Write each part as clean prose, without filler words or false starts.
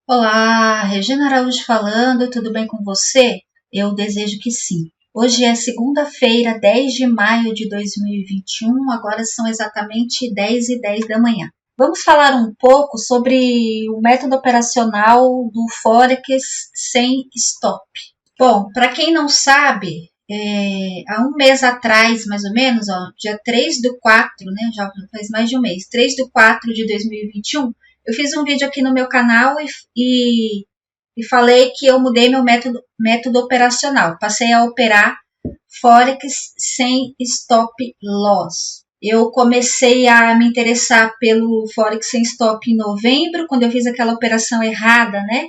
Olá, Regina Araújo falando, tudo bem com você? Eu desejo que sim. Hoje é segunda-feira, 10 de maio de 2021, agora são exatamente 10h10 da manhã. Vamos falar um pouco sobre o método operacional do Forex sem stop. Bom, para quem não sabe, há um mês atrás, mais ou menos, dia 3/4, né, já faz mais de um mês, 3/4 de 2021, eu fiz um vídeo aqui no meu canal e falei que eu mudei meu método operacional. Passei a operar Forex sem stop loss. Eu comecei a me interessar pelo Forex sem stop em novembro, quando eu fiz aquela operação errada, né?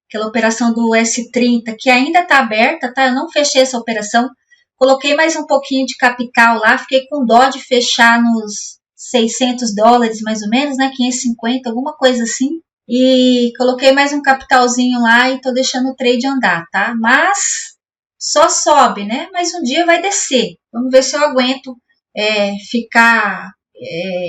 Aquela operação do S30, que ainda está aberta, tá? Eu não fechei essa operação. Coloquei mais um pouquinho de capital lá, fiquei com dó de fechar nos $600, mais ou menos, né? 550, alguma coisa assim. E coloquei mais um capitalzinho lá e tô deixando o trade andar, tá? Mas só sobe, né? Mas um dia vai descer. Vamos ver se eu aguento ficar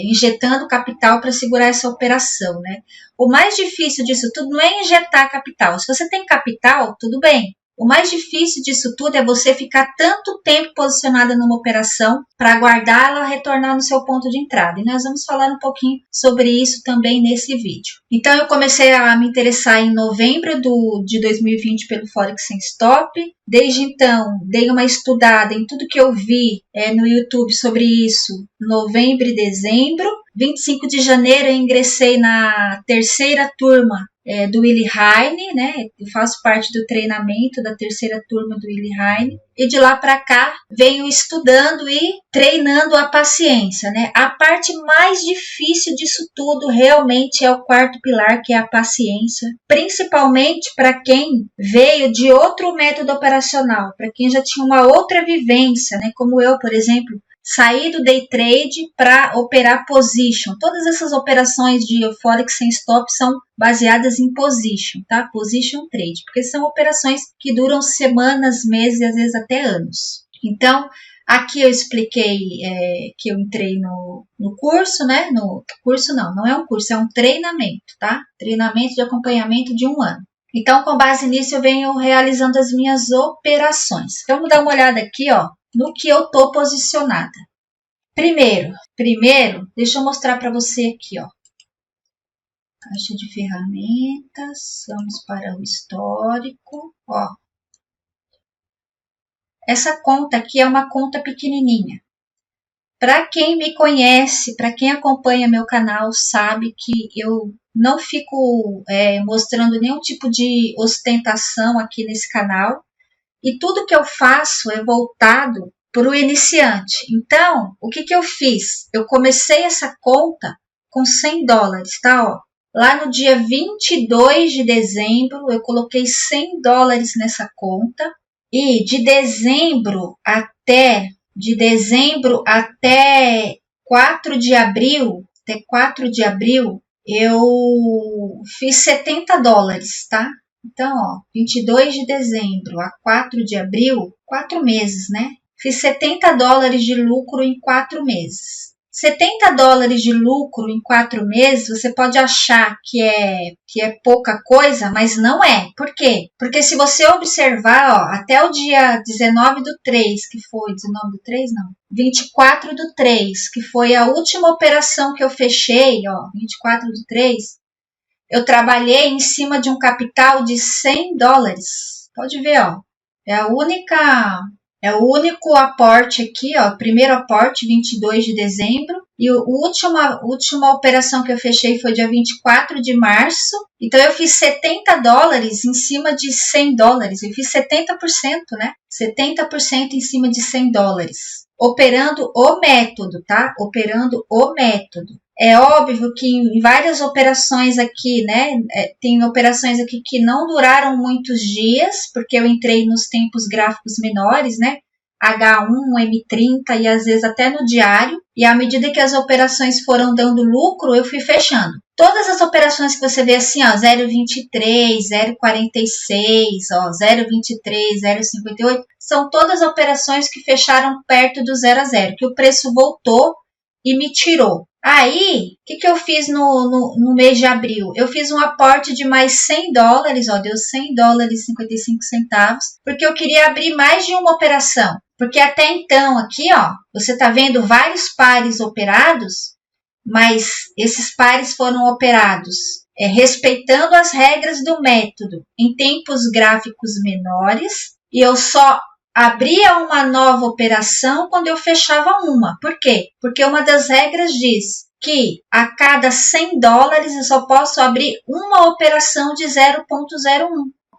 injetando capital para segurar essa operação, né? O mais difícil disso tudo não é injetar capital. Se você tem capital, tudo bem. O mais difícil disso tudo é você ficar tanto tempo posicionada numa operação para aguardar ela retornar no seu ponto de entrada. E nós vamos falar um pouquinho sobre isso também nesse vídeo. Então, eu comecei a me interessar em novembro de 2020 pelo Forex sem stop. Desde então, dei uma estudada em tudo que eu vi no YouTube sobre isso, novembro e dezembro. 25 de janeiro eu ingressei na terceira turma do Willi Heine, né? Eu faço parte do treinamento da terceira turma do Willi Heine. E de lá para cá, venho estudando e treinando a paciência, né? A parte mais difícil disso tudo realmente é o quarto pilar, que é a paciência. Principalmente para quem veio de outro método operacional, para quem já tinha uma outra vivência, né? Como eu, por exemplo, sair do day trade para operar position. Todas essas operações de Forex sem stop são baseadas em position, tá? Position trade, porque são operações que duram semanas, meses e às vezes até anos. Então, aqui eu expliquei que eu entrei no curso, né? No curso não é um curso, é um treinamento, tá? Treinamento de acompanhamento de 1 ano. Então, com base nisso, eu venho realizando as minhas operações. Então, vamos dar uma olhada aqui, ó, no que eu tô posicionada. Primeiro, deixa eu mostrar para você aqui, ó. Caixa de ferramentas, vamos para o histórico, ó. Essa conta aqui é uma conta pequenininha. Para quem me conhece, para quem acompanha meu canal, sabe que eu não fico mostrando nenhum tipo de ostentação aqui nesse canal. E tudo que eu faço é voltado para o iniciante. Então, o que eu fiz? Eu comecei essa conta com $100, tá? Ó, lá no dia 22 de dezembro, eu coloquei $100 nessa conta. E de dezembro até 4 de abril, eu fiz $70, tá? Então, ó, 22 de dezembro a 4 de abril, 4 meses, né? Fiz $70 de lucro em 4 meses. $70 de lucro em 4 meses, você pode achar que é pouca coisa, mas não é. Por quê? Porque se você observar, ó, até o dia 19/3, que foi 19/3, não, 24/3, que foi a última operação que eu fechei, ó, 24/3, eu trabalhei em cima de um capital de $100. Pode ver, ó, é o único aporte aqui, ó, primeiro aporte, 22 de dezembro, e a última operação que eu fechei foi dia 24 de março. Então, eu fiz $70 em cima de $100. Eu fiz 70%, né? 70% em cima de $100. Operando o método, tá? Operando o método. É óbvio que em várias operações aqui, né, tem operações aqui que não duraram muitos dias, porque eu entrei nos tempos gráficos menores, né, H1, M30 e às vezes até no diário, e à medida que as operações foram dando lucro, eu fui fechando. Todas as operações que você vê assim, ó, 0,23, 0,46, ó, 0,23, 0,58, são todas operações que fecharam perto do 0 a 0, que o preço voltou e me tirou. Aí, o que eu fiz no mês de abril? Eu fiz um aporte de mais $100, ó, deu $100,55, porque eu queria abrir mais de uma operação. Porque até então, aqui, ó, você tá vendo vários pares operados, mas esses pares foram operados respeitando as regras do método em tempos gráficos menores, e eu só abria uma nova operação quando eu fechava uma. Por quê? Porque uma das regras diz que a cada $100 eu só posso abrir uma operação de 0,01.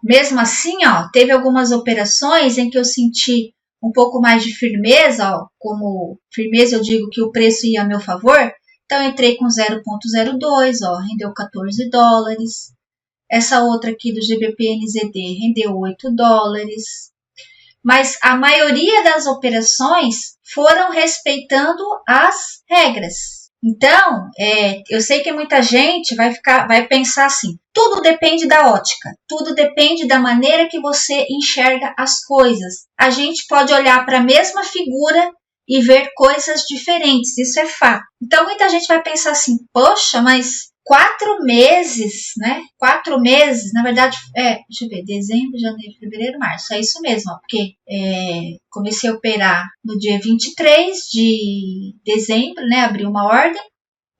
Mesmo assim, ó, teve algumas operações em que eu senti um pouco mais de firmeza, ó, como firmeza eu digo que o preço ia a meu favor, então entrei com 0,02, ó, rendeu $14. Essa outra aqui do GBP-NZD rendeu $8. Mas a maioria das operações foram respeitando as regras. Então, eu sei que muita gente vai pensar assim, tudo depende da ótica, tudo depende da maneira que você enxerga as coisas. A gente pode olhar para a mesma figura e ver coisas diferentes, isso é fato. Então, muita gente vai pensar assim, poxa, mas 4 meses, né? 4 meses, na verdade, deixa eu ver, dezembro, janeiro, fevereiro, março, é isso mesmo, ó, porque comecei a operar no dia 23 de dezembro, né? Abri uma ordem,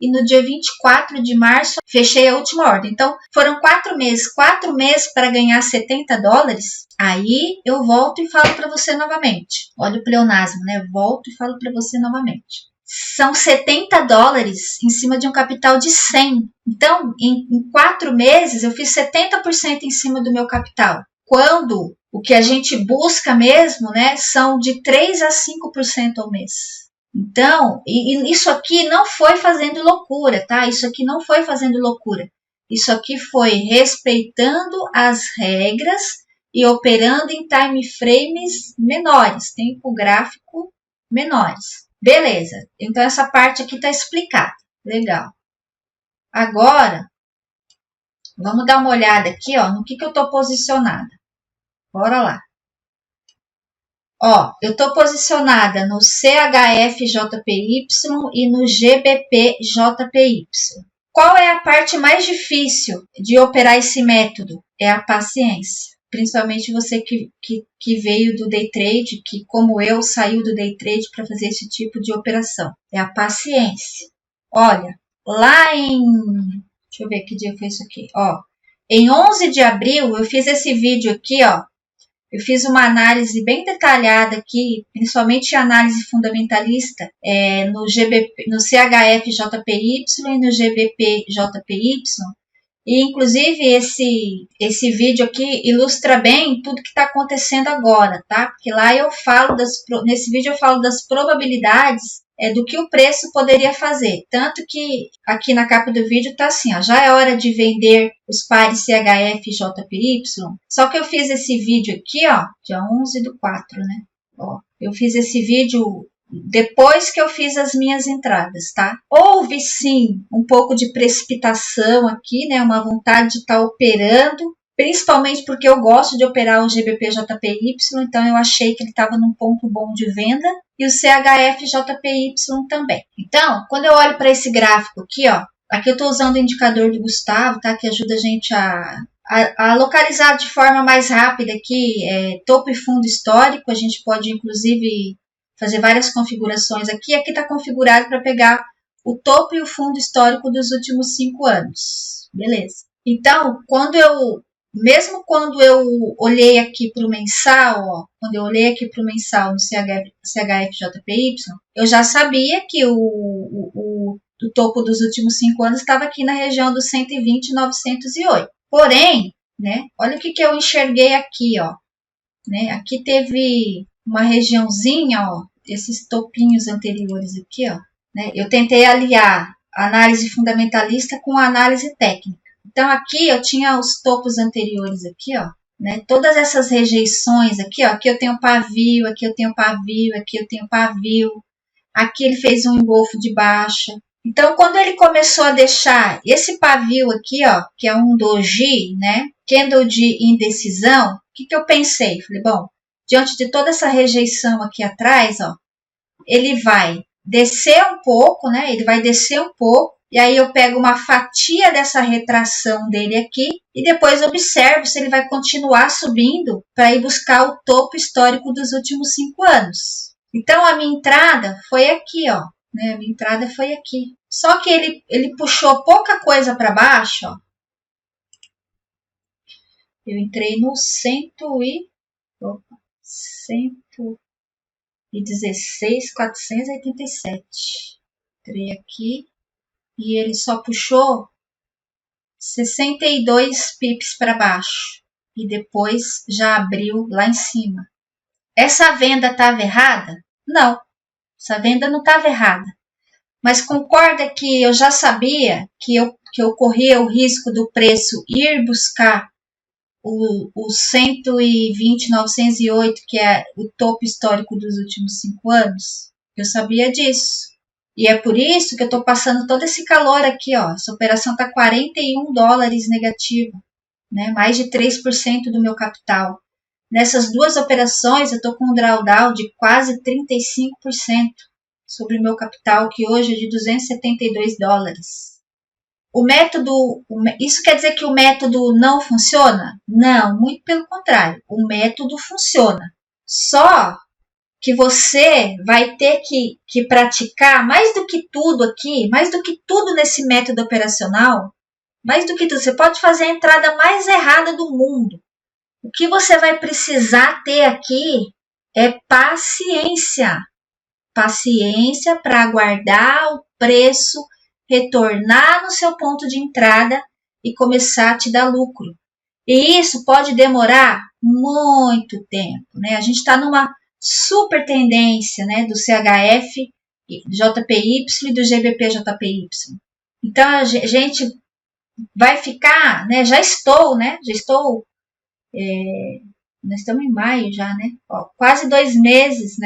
e no dia 24 de março fechei a última ordem. Então, foram 4 meses. 4 meses para ganhar $70. Aí eu volto e falo para você novamente. Olha o pleonasmo, né? Volto e falo para você novamente. São $70 em cima de um capital de 100. Então, em 4 meses, eu fiz 70% em cima do meu capital. Quando o que a gente busca mesmo, né, são de 3 a 5% ao mês. Então, e isso aqui não foi fazendo loucura, tá? Isso aqui não foi fazendo loucura. Isso aqui foi respeitando as regras e operando em time frames menores, tempo gráfico menores. Beleza, então essa parte aqui está explicada. Legal. Agora, vamos dar uma olhada aqui, ó, no que eu estou posicionada. Bora lá. Ó, eu estou posicionada no CHF-JPY e no GBP-JPY. Qual é a parte mais difícil de operar esse método? É a paciência. Principalmente você que veio do day trade, que como eu saiu do day trade para fazer esse tipo de operação. É a paciência. Olha, lá em... Deixa eu ver que dia foi isso aqui. Ó, em 11 de abril eu fiz esse vídeo aqui, ó. Eu fiz uma análise bem detalhada aqui, principalmente análise fundamentalista, no CHF-JPY e no GBP-JPY. E, inclusive, esse vídeo aqui ilustra bem tudo que está acontecendo agora, tá? Porque lá nesse vídeo eu falo das probabilidades do que o preço poderia fazer. Tanto que aqui na capa do vídeo tá assim, ó, já é hora de vender os pares CHF e JPY. Só que eu fiz esse vídeo aqui, ó, dia 11/4, né? Ó, eu fiz esse vídeo depois que eu fiz as minhas entradas, tá? Houve sim um pouco de precipitação aqui, né? Uma vontade de estar operando, principalmente porque eu gosto de operar o GBP-JPY, então eu achei que ele estava num ponto bom de venda, e o CHF-JPY também. Então, quando eu olho para esse gráfico aqui, ó, aqui eu estou usando o indicador do Gustavo, tá? Que ajuda a gente a localizar de forma mais rápida aqui topo e fundo histórico. A gente pode, inclusive, fazer várias configurações aqui. Aqui está configurado para pegar o topo e o fundo histórico dos últimos 5 anos. Beleza. Então, mesmo quando eu olhei aqui para o mensal, ó, quando eu olhei aqui para o mensal no CHF-JPY, eu já sabia que o topo dos últimos 5 anos estava aqui na região dos 120,908. Porém, né, olha o que eu enxerguei aqui, ó. Né, aqui teve uma regiãozinha, ó, esses topinhos anteriores aqui, ó. Né, eu tentei aliar a análise fundamentalista com a análise técnica. Então, aqui eu tinha os topos anteriores aqui, ó, né? Todas essas rejeições aqui, ó. Aqui eu tenho pavio, aqui eu tenho pavio, aqui eu tenho pavio. Aqui ele fez um engolfo de baixa. Então, quando ele começou a deixar esse pavio aqui, ó, que é um doji, né? Candle de indecisão, o que eu pensei? Falei, bom, diante de toda essa rejeição aqui atrás, ó, ele vai descer um pouco, né? Ele vai descer um pouco. E aí eu pego uma fatia dessa retração dele aqui e depois observo se ele vai continuar subindo para ir buscar o topo histórico dos últimos 5 anos. Então a minha entrada foi aqui, ó, né? A minha entrada foi aqui. Só que ele puxou pouca coisa para baixo, ó. Eu entrei no 116.487. Entrei aqui. E ele só puxou 62 pips para baixo. E depois já abriu lá em cima. Essa venda estava errada? Não, essa venda não estava errada. Mas concorda que eu já sabia que eu corria o risco do preço ir buscar o 120.908, que é o topo histórico dos últimos 5 anos? Eu sabia disso. E é por isso que eu estou passando todo esse calor aqui, ó. Essa operação está $41 negativa, né? Mais de 3% do meu capital. Nessas duas operações, eu estou com um drawdown de quase 35% sobre o meu capital, que hoje é de $272. O método, isso quer dizer que o método não funciona? Não, muito pelo contrário. O método funciona. Só que você vai ter que praticar mais do que tudo aqui, mais do que tudo nesse método operacional, mais do que tudo. Você pode fazer a entrada mais errada do mundo. O que você vai precisar ter aqui é paciência. Paciência para aguardar o preço retornar no seu ponto de entrada e começar a te dar lucro. E isso pode demorar muito tempo, né? A gente está numa super tendência, né, do CHF, JPY e do GBP-JPY. Então, a gente vai ficar, né, já estou, nós estamos em maio já, né, ó, quase 2 meses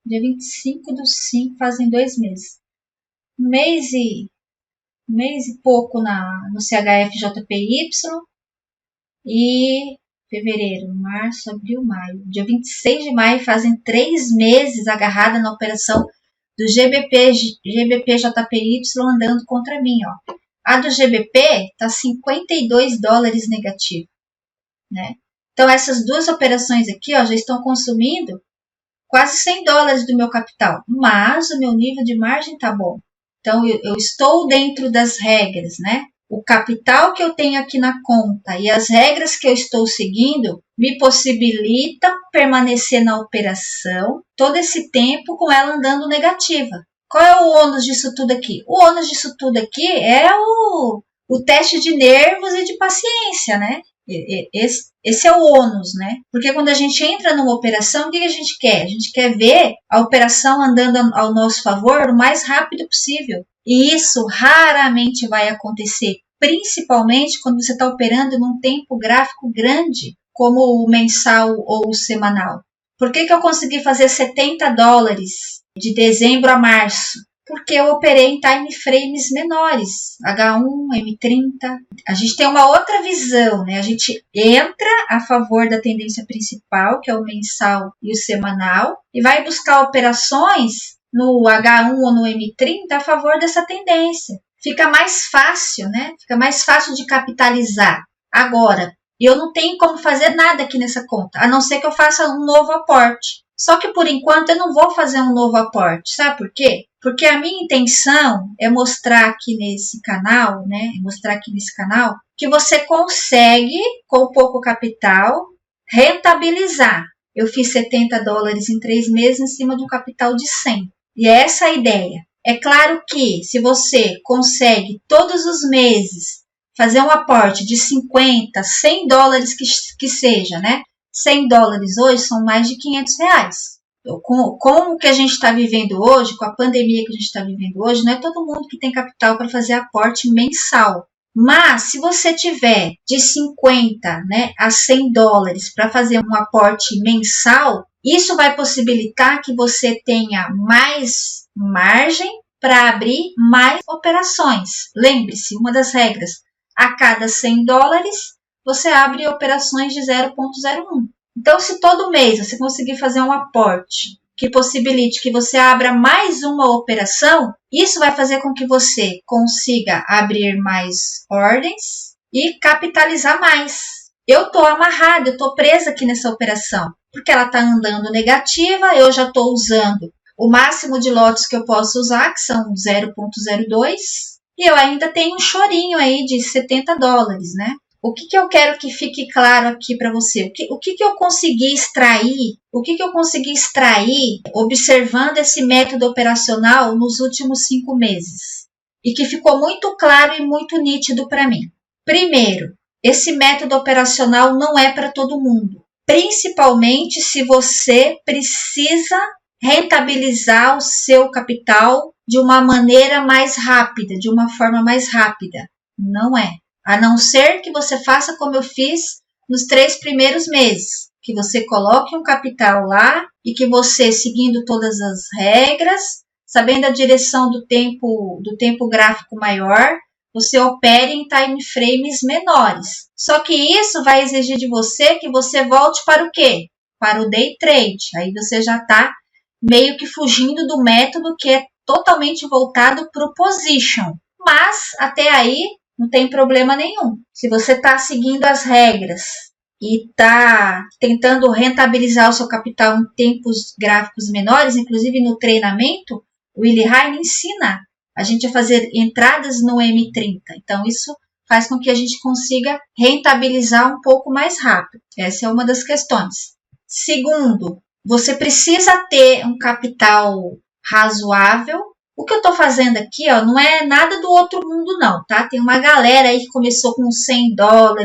dia 25/5, fazem 2 meses. Um mês e pouco no CHF-JPY e fevereiro, março, abril, maio. Dia 26 de maio fazem 3 meses agarrada na operação do GBP-JPY andando contra mim, ó. A do GBP tá $52 negativo, né? Então essas duas operações aqui, ó, já estão consumindo quase $100 do meu capital, mas o meu nível de margem tá bom. Então eu estou dentro das regras, né? O capital que eu tenho aqui na conta e as regras que eu estou seguindo me possibilitam permanecer na operação todo esse tempo com ela andando negativa. Qual é o ônus disso tudo aqui? O ônus disso tudo aqui é o teste de nervos e de paciência, né? Esse é o ônus, né? Porque quando a gente entra numa operação, o que a gente quer? A gente quer ver a operação andando ao nosso favor o mais rápido possível. E isso raramente vai acontecer, principalmente quando você está operando num tempo gráfico grande, como o mensal ou o semanal. Por que eu consegui fazer $70 de dezembro a março? Porque eu operei em time frames menores, H1, M30. A gente tem uma outra visão, né? A gente entra a favor da tendência principal, que é o mensal e o semanal, e vai buscar operações no H1 ou no M30 a favor dessa tendência. Fica mais fácil, né? Fica mais fácil de capitalizar. Agora, eu não tenho como fazer nada aqui nessa conta, a não ser que eu faça um novo aporte. Só que por enquanto eu não vou fazer um novo aporte. Sabe por quê? Porque a minha intenção é mostrar aqui nesse canal, né? Que você consegue, com pouco capital, rentabilizar. Eu fiz $70 em 3 meses em cima de um capital de 100. E é essa a ideia. É claro que se você consegue todos os meses fazer um aporte de $50, $100 que seja, né? $100 hoje são mais de R$500. Com o que a gente está vivendo hoje, com a pandemia que a gente está vivendo hoje, não é todo mundo que tem capital para fazer aporte mensal. Mas se você tiver de 50, né, a $100 para fazer um aporte mensal, isso vai possibilitar que você tenha mais margem para abrir mais operações. Lembre-se, uma das regras, a cada $100 você abre operações de 0,01. Então, se todo mês você conseguir fazer um aporte que possibilite que você abra mais uma operação, isso vai fazer com que você consiga abrir mais ordens e capitalizar mais. Eu estou amarrada, eu estou presa aqui nessa operação, porque ela está andando negativa, eu já estou usando o máximo de lotes que eu posso usar, que são 0,02, e eu ainda tenho um chorinho aí de $70, né? O que eu quero que fique claro aqui para você? O que eu consegui extrair? O que eu consegui extrair observando esse método operacional nos últimos 5 meses? E que ficou muito claro e muito nítido para mim. Primeiro, esse método operacional não é para todo mundo. Principalmente se você precisa rentabilizar o seu capital de uma maneira mais rápida, de uma forma mais rápida. Não é. A não ser que você faça como eu fiz nos 3 primeiros meses, que você coloque um capital lá e que você, seguindo todas as regras, sabendo a direção do tempo gráfico maior, você opere em time frames menores. Só que isso vai exigir de você que você volte para o quê? Para o day trade. Aí você já está meio que fugindo do método que é totalmente voltado para o position. Mas, até aí, não tem problema nenhum. Se você está seguindo as regras e está tentando rentabilizar o seu capital em tempos gráficos menores, inclusive no treinamento, o Willy Heine ensina a gente a fazer entradas no M30. Então, isso faz com que a gente consiga rentabilizar um pouco mais rápido. Essa é uma das questões. Segundo, você precisa ter um capital razoável. O que eu estou fazendo aqui, ó, não é nada do outro mundo não, tá? Tem uma galera aí que começou com $100, $200,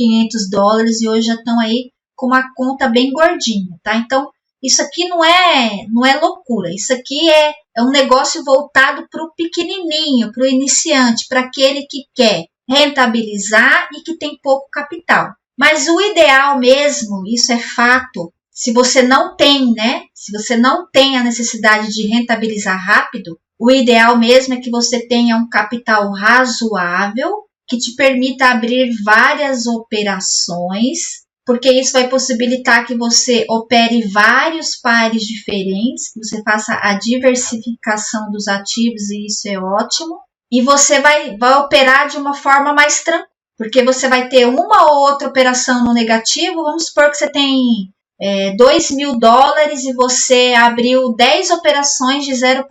$500 e hoje já estão aí com uma conta bem gordinha, tá? Então, isso aqui não é loucura. Isso aqui é um negócio voltado para o pequenininho, para o iniciante, para aquele que quer rentabilizar e que tem pouco capital. Mas o ideal mesmo, isso é fato, se você não tem, né? Se você não tem a necessidade de rentabilizar rápido, o ideal mesmo é que você tenha um capital razoável que te permita abrir várias operações, porque isso vai possibilitar que você opere vários pares diferentes, que você faça a diversificação dos ativos e isso é ótimo. E você vai operar de uma forma mais tranquila, porque você vai ter uma ou outra operação no negativo. Vamos supor que você tem $2.000 e você abriu 10 operações de 0,01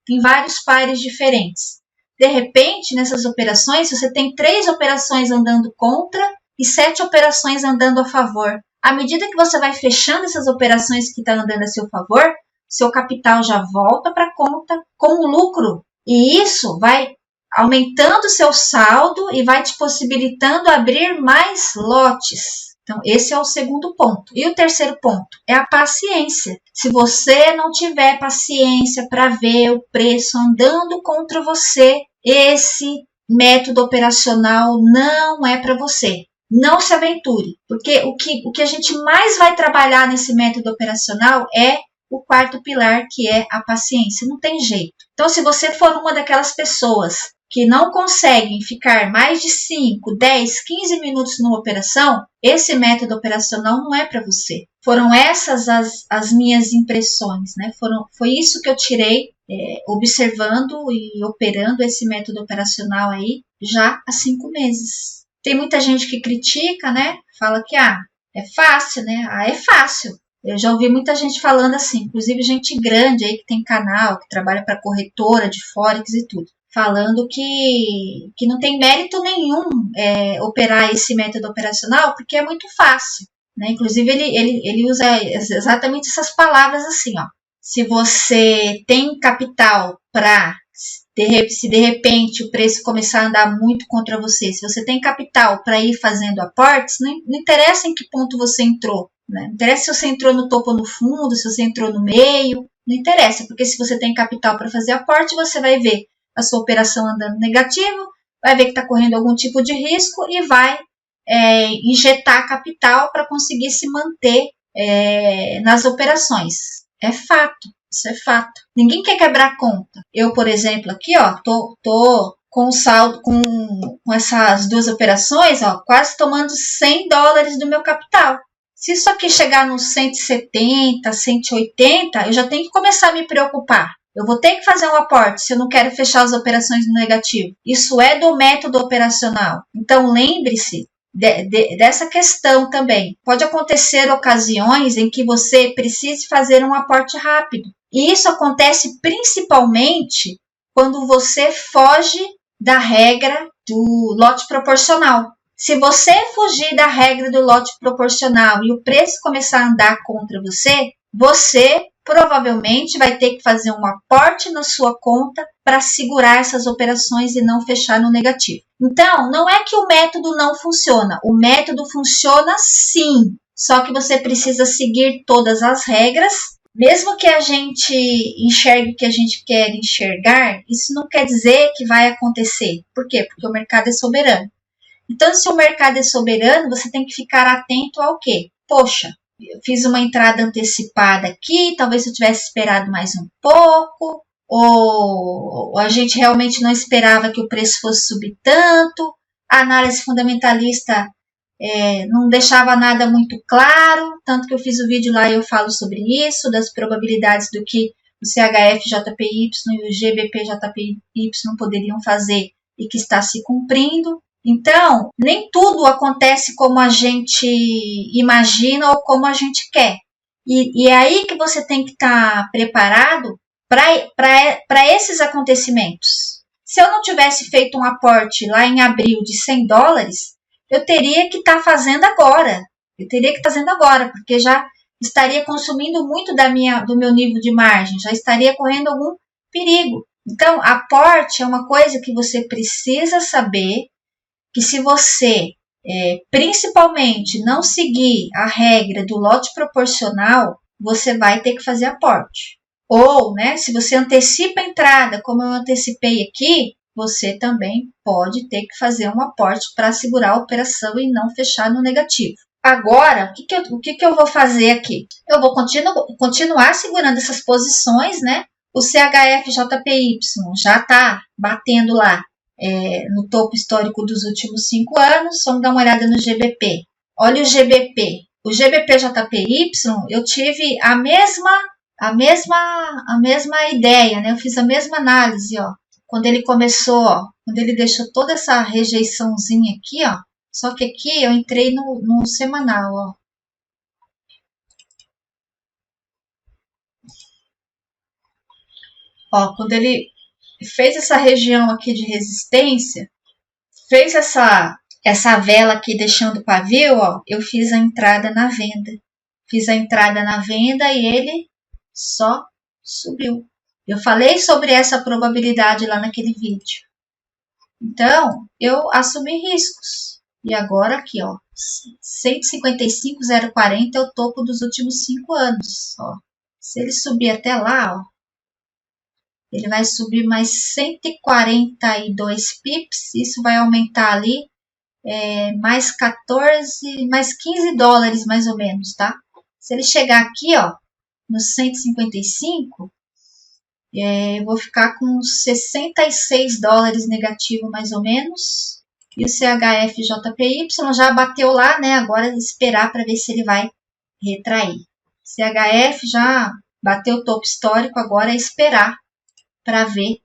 em vários pares diferentes. De repente, nessas operações, você tem 3 operações andando contra e 7 operações andando a favor. À medida que você vai fechando essas operações que estão andando a seu favor, seu capital já volta para a conta com lucro. E isso vai aumentando o seu saldo e vai te possibilitando abrir mais lotes. Então, esse é o segundo ponto. E o terceiro ponto é a paciência. Se você não tiver paciência para ver o preço andando contra você, esse método operacional não é para você. Não se aventure, porque o que a gente mais vai trabalhar nesse método operacional é o quarto pilar, que é a paciência. Não tem jeito. Então, se você for uma daquelas pessoas que não conseguem ficar mais de 5, 10, 15 minutos numa operação, esse método operacional não é para você. Foram essas as minhas impressões, né? Foi isso que eu tirei observando e operando esse método operacional aí já há 5 meses. Tem muita gente que critica, né? Fala que é fácil, né? É fácil. Eu já ouvi muita gente falando assim, inclusive gente grande aí que tem canal, que trabalha para corretora de Forex e tudo, falando que não tem mérito nenhum operar esse método operacional porque é muito fácil, né? Inclusive ele usa exatamente essas palavras assim, ó. Se você tem capital para, se de repente o preço começar a andar muito contra você, se você tem capital para ir fazendo aportes, não interessa em que ponto você entrou, né? Não interessa se você entrou no topo ou no fundo, se você entrou no meio, não interessa, porque se você tem capital para fazer aporte, você vai ver a sua operação andando negativo, vai ver que está correndo algum tipo de risco e vai injetar capital para conseguir se manter nas operações. É fato, isso é fato. Ninguém quer quebrar conta. Eu, por exemplo, aqui, ó, tô com o saldo, com essas duas operações, ó, quase tomando $100 do meu capital. Se isso aqui chegar nos 170, 180, eu já tenho que começar a me preocupar. Eu vou ter que fazer um aporte se eu não quero fechar as operações no negativo. Isso é do método operacional. Então, lembre-se dessa questão também. Pode acontecer ocasiões em que você precise fazer um aporte rápido. E isso acontece principalmente quando você foge da regra do lote proporcional. Se você fugir da regra do lote proporcional e o preço começar a andar contra você, você provavelmente vai ter que fazer um aporte na sua conta para segurar essas operações e não fechar no negativo. Então, não é que o método não funciona. O método funciona sim, só que você precisa seguir todas as regras. Mesmo que a gente enxergue o que a gente quer enxergar, isso não quer dizer que vai acontecer. Por quê? Porque o mercado é soberano. Então, se o mercado é soberano, você tem que ficar atento ao quê? Poxa, eu fiz uma entrada antecipada aqui, talvez eu tivesse esperado mais um pouco, ou a gente realmente não esperava que o preço fosse subir tanto, a análise fundamentalista não deixava nada muito claro, tanto que eu fiz o vídeo lá e eu falo sobre isso, das probabilidades do que o CHF-JPY e o GBP-JPY poderiam fazer e que está se cumprindo. Então, nem tudo acontece como a gente imagina ou como a gente quer. E é aí que você tem que estar preparado para esses acontecimentos. Se eu não tivesse feito um aporte lá em abril de $100, eu teria que estar fazendo agora. Porque já estaria consumindo muito do meu nível de margem, já estaria correndo algum perigo. Então, aporte é uma coisa que você precisa saber, que se você, principalmente, não seguir a regra do lote proporcional, você vai ter que fazer aporte. Ou, né, se você antecipa a entrada, como eu antecipei aqui, você também pode ter que fazer um aporte para segurar a operação e não fechar no negativo. Agora, o que eu vou fazer aqui? Eu vou continuar segurando essas posições, né? O CHF-JPY já está batendo lá no topo histórico dos últimos 5 anos. Vamos dar uma olhada no GBP. Olha o GBP. O GBP-JPY, eu tive a mesma ideia, né? Eu fiz a mesma análise, ó. Quando ele começou, ó, quando ele deixou toda essa rejeiçãozinha aqui, ó. Só que aqui eu entrei no semanal, ó. Ó, quando ele fez essa região aqui de resistência, fez essa vela aqui deixando o pavio, ó, eu fiz a entrada na venda. Fiz a entrada na venda e ele só subiu. Eu falei sobre essa probabilidade lá naquele vídeo. Então, eu assumi riscos. E agora aqui, ó, 155,040 é o topo dos últimos 5 anos. Ó. Se ele subir até lá, ó, ele vai subir mais 142 pips. Isso vai aumentar ali mais 14, mais $15 mais ou menos, tá? Se ele chegar aqui, ó, nos 155, eu vou ficar com uns $66 negativo mais ou menos. E o CHF-JPY já bateu lá, né? Agora esperar para ver se ele vai retrair. CHF já bateu o topo histórico, agora é esperar para ver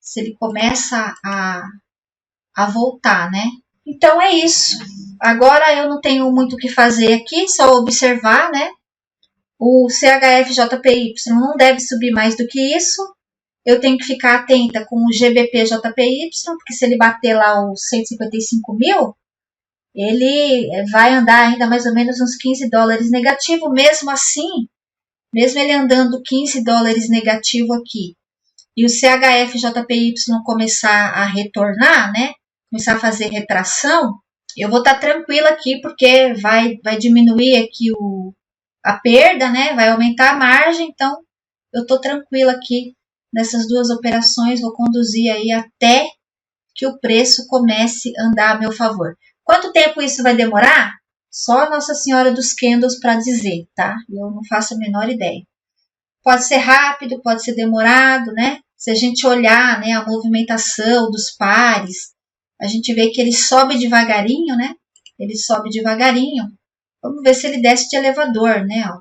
se ele começa a voltar, né? Então é isso. Agora eu não tenho muito o que fazer aqui, só observar, né? O CHF-JPY não deve subir mais do que isso. Eu tenho que ficar atenta com o GBP-JPY, porque se ele bater lá os 155 mil, ele vai andar ainda mais ou menos uns $15 negativo. Mesmo assim, mesmo ele andando $15 negativo aqui, e o CHF-JPY começar a retornar, né? Começar a fazer retração, eu vou estar tranquila aqui, porque vai diminuir aqui a perda, né? Vai aumentar a margem, então eu estou tranquila aqui nessas duas operações, vou conduzir aí até que o preço comece a andar a meu favor. Quanto tempo isso vai demorar? Só Nossa Senhora dos Candles para dizer, tá? Eu não faço a menor ideia. Pode ser rápido, pode ser demorado, né? Se a gente olhar, né, a movimentação dos pares, a gente vê que ele sobe devagarinho, né? Ele sobe devagarinho. Vamos ver se ele desce de elevador, né? Ó.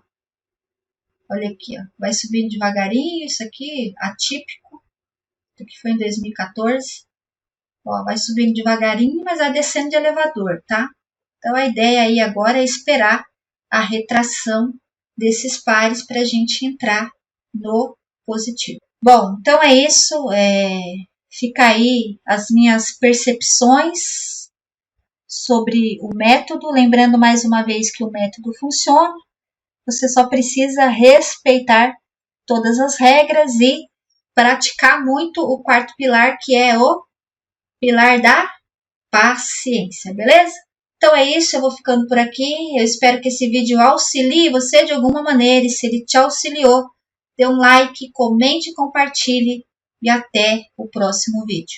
Olha aqui, ó. Vai subindo devagarinho. Isso aqui, atípico. Isso aqui foi em 2014. Ó, vai subindo devagarinho, mas vai descendo de elevador, tá? Então, a ideia aí agora é esperar a retração desses pares para a gente entrar no positivo. Bom, então é isso. Fica aí as minhas percepções sobre o método. Lembrando mais uma vez que o método funciona. Você só precisa respeitar todas as regras e praticar muito o quarto pilar, que é o pilar da paciência, beleza? Então é isso, eu vou ficando por aqui. Eu espero que esse vídeo auxilie você de alguma maneira. E se ele te auxiliou, dê um like, comente e compartilhe. E até o próximo vídeo.